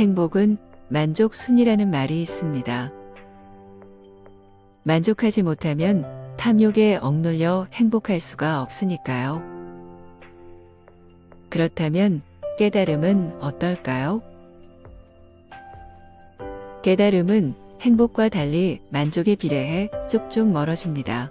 행복은 만족 순이라는 말이 있습니다. 만족하지 못하면 탐욕에 억눌려 행복할 수가 없으니까요. 그렇다면 깨달음은 어떨까요? 깨달음은 행복과 달리 만족에 비례해 쭉쭉 멀어집니다.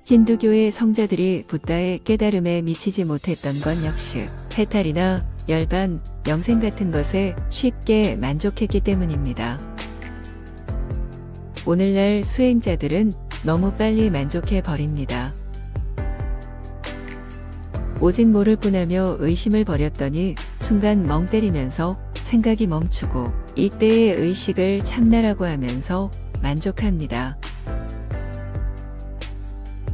힌두교의 성자들이 붓다의 깨달음에 미치지 못했던 건 역시 해탈이나 열반, 영생 같은 것에 쉽게 만족했기 때문입니다. 오늘날 수행자들은 너무 빨리 만족해 버립니다. 오직 모를 뿐하며 의심을 버렸더니 순간 멍 때리면서 생각이 멈추고 이때의 의식을 참나라고 하면서 만족합니다.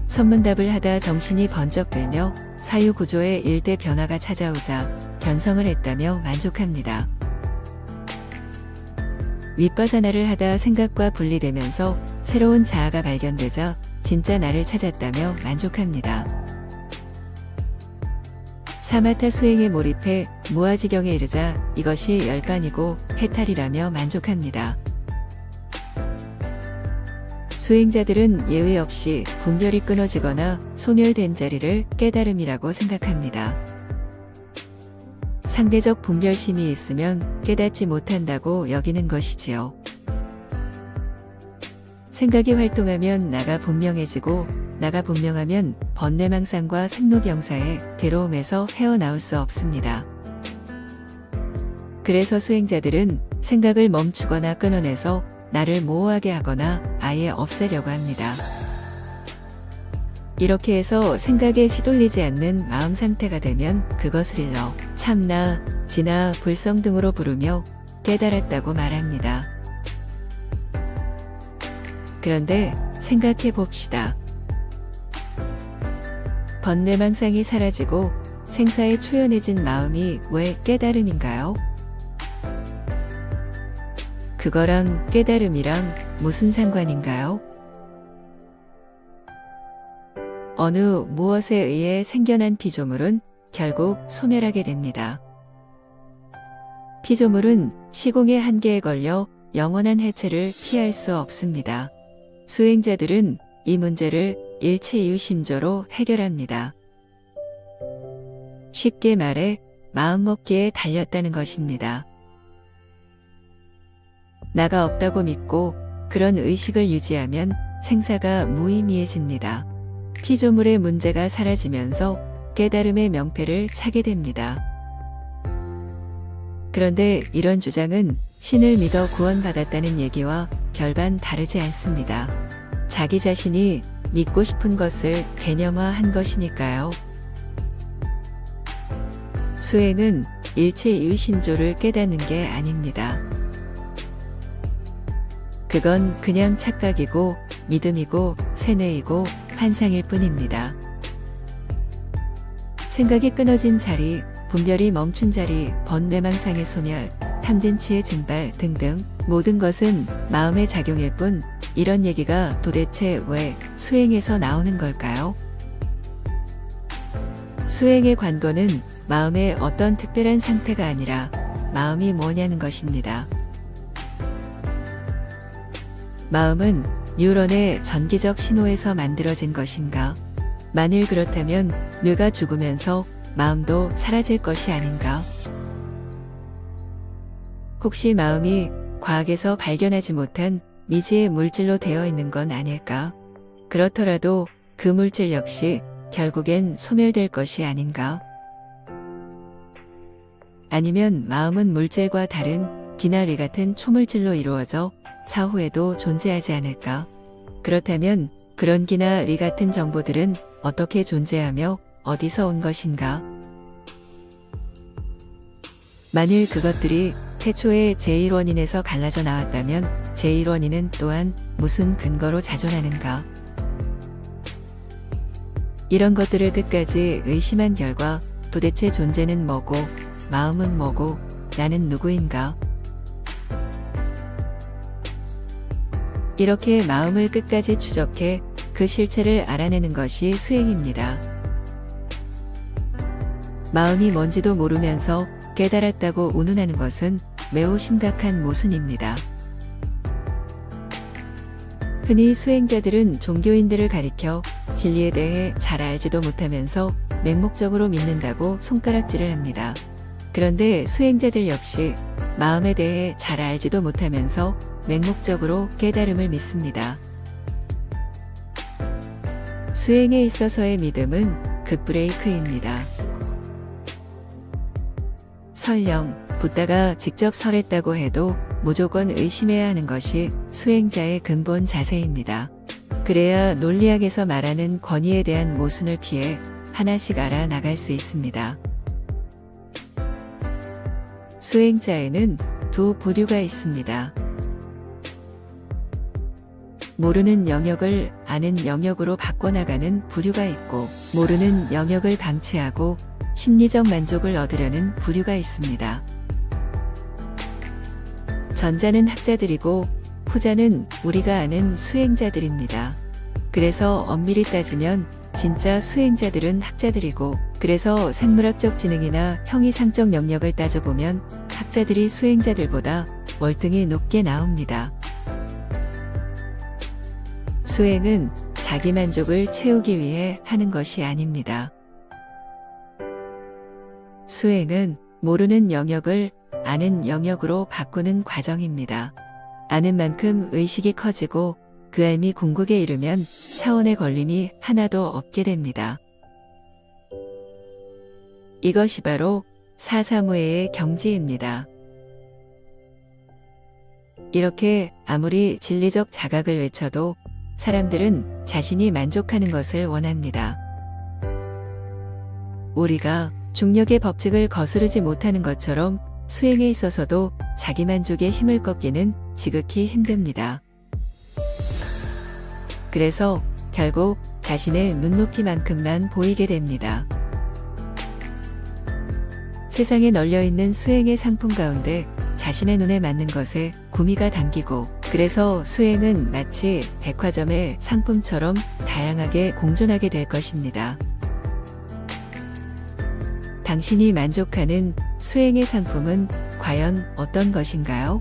선문답을 하다 정신이 번쩍 들며 사유구조의 일대 변화가 찾아오자 견성을 했다며 만족합니다. 윗바사나를 하다 생각과 분리되면서 새로운 자아가 발견되자 진짜 나를 찾았다며 만족합니다. 사마타 수행에 몰입해 무아지경에 이르자 이것이 열반이고 해탈이라며 만족합니다. 수행자들은 예의 없이 분별이 끊어지거나 소멸된 자리를 깨달음이라고 생각합니다. 상대적 분별심이 있으면 깨닫지 못한다고 여기는 것이지요. 생각이 활동하면 나가 분명해지고 나가 분명하면 번뇌망상과 생로병사의 괴로움에서 헤어나올 수 없습니다. 그래서 수행자들은 생각을 멈추거나 끊어내서 나를 모호하게 하거나 아예 없애려고 합니다. 이렇게 해서 생각에 휘둘리지 않는 마음 상태가 되면 그것을 일러 참나, 진나, 불성 등으로 부르며 깨달았다고 말합니다. 그런데 생각해 봅시다. 번뇌망상이 사라지고 생사에 초연해진 마음이 왜 깨달음인가요? 그거랑 깨달음이랑 무슨 상관인가요? 어느 무엇에 의해 생겨난 피조물은 결국 소멸하게 됩니다. 피조물은 시공의 한계에 걸려 영원한 해체를 피할 수 없습니다. 수행자들은 이 문제를 일체이유심조로 해결합니다. 쉽게 말해 마음먹기에 달렸다는 것입니다. 나가 없다고 믿고 그런 의식을 유지하면 생사가 무의미해집니다. 피조물의 문제가 사라지면서 깨달음의 명패를 차게 됩니다. 그런데 이런 주장은 신을 믿어 구원받았다는 얘기와 별반 다르지 않습니다. 자기 자신이 믿고 싶은 것을 개념화한 것이니까요. 수행은 일체이유심조를 깨닫는 게 아닙니다. 그건 그냥 착각이고 믿음이고 세뇌이고 환상일 뿐입니다. 생각이 끊어진 자리, 분별이 멈춘 자리, 번뇌망상의 소멸, 탐진치의 증발 등등 모든 것은 마음의 작용일 뿐 이런 얘기가 도대체 왜 수행에서 나오는 걸까요? 수행의 관건은 마음의 어떤 특별한 상태가 아니라 마음이 뭐냐는 것입니다. 마음은 뉴런의 전기적 신호에서 만들어진 것인가? 만일 그렇다면 뇌가 죽으면서 마음도 사라질 것이 아닌가? 혹시 마음이 과학에서 발견하지 못한 미지의 물질로 되어 있는 건 아닐까? 그렇더라도 그 물질 역시 결국엔 소멸될 것이 아닌가? 아니면 마음은 물질과 다른 비나리 같은 초물질로 이루어져 사후에도 존재하지 않을까? 그렇다면 그런 기나 리 같은 정보들은 어떻게 존재하며 어디서 온 것인가? 만일 그것들이 태초의 제1원인에서 갈라져 나왔다면 제1원인은 또한 무슨 근거로 자존하는가? 이런 것들을 끝까지 의심한 결과 도대체 존재는 뭐고 마음은 뭐고 나는 누구인가? 이렇게 마음을 끝까지 추적해 그 실체를 알아내는 것이 수행입니다. 마음이 뭔지도 모르면서 깨달았다고 운운하는 것은 매우 심각한 모순입니다. 흔히 수행자들은 종교인들을 가리켜 진리에 대해 잘 알지도 못하면서 맹목적으로 믿는다고 손가락질을 합니다. 그런데 수행자들 역시 마음에 대해 잘 알지도 못하면서 맹목적으로 깨달음을 믿습니다. 수행에 있어서의 믿음은 급브레이크입니다. 설령 붓다가 직접 설했다고 해도 무조건 의심해야 하는 것이 수행자의 근본 자세입니다. 그래야 논리학에서 말하는 권위에 대한 모순을 피해 하나씩 알아나갈 수 있습니다. 수행자에는 두 부류가 있습니다. 모르는 영역을 아는 영역으로 바꿔나가는 부류가 있고, 모르는 영역을 방치하고 심리적 만족을 얻으려는 부류가 있습니다. 전자는 학자들이고 후자는 우리가 아는 수행자들입니다. 그래서 엄밀히 따지면 진짜 수행자들은 학자들이고, 그래서 생물학적 지능이나 형이상적 영역을 따져보면 학자들이 수행자들보다 월등히 높게 나옵니다. 수행은 자기 만족을 채우기 위해 하는 것이 아닙니다. 수행은 모르는 영역을 아는 영역으로 바꾸는 과정입니다. 아는 만큼 의식이 커지고 그 알미 궁극에 이르면 차원의 걸림이 하나도 없게 됩니다. 이것이 바로 사사무예의 경지입니다. 이렇게 아무리 진리적 자각을 외쳐도 사람들은 자신이 만족하는 것을 원합니다. 우리가 중력의 법칙을 거스르지 못하는 것처럼 수행에 있어서도 자기 만족의 힘을 꺾기는 지극히 힘듭니다. 그래서 결국 자신의 눈높이만큼만 보이게 됩니다. 세상에 널려있는 수행의 상품 가운데 자신의 눈에 맞는 것에 구미가 당기고, 그래서 수행은 마치 백화점의 상품처럼 다양하게 공존하게 될 것입니다. 당신이 만족하는 수행의 상품은 과연 어떤 것인가요?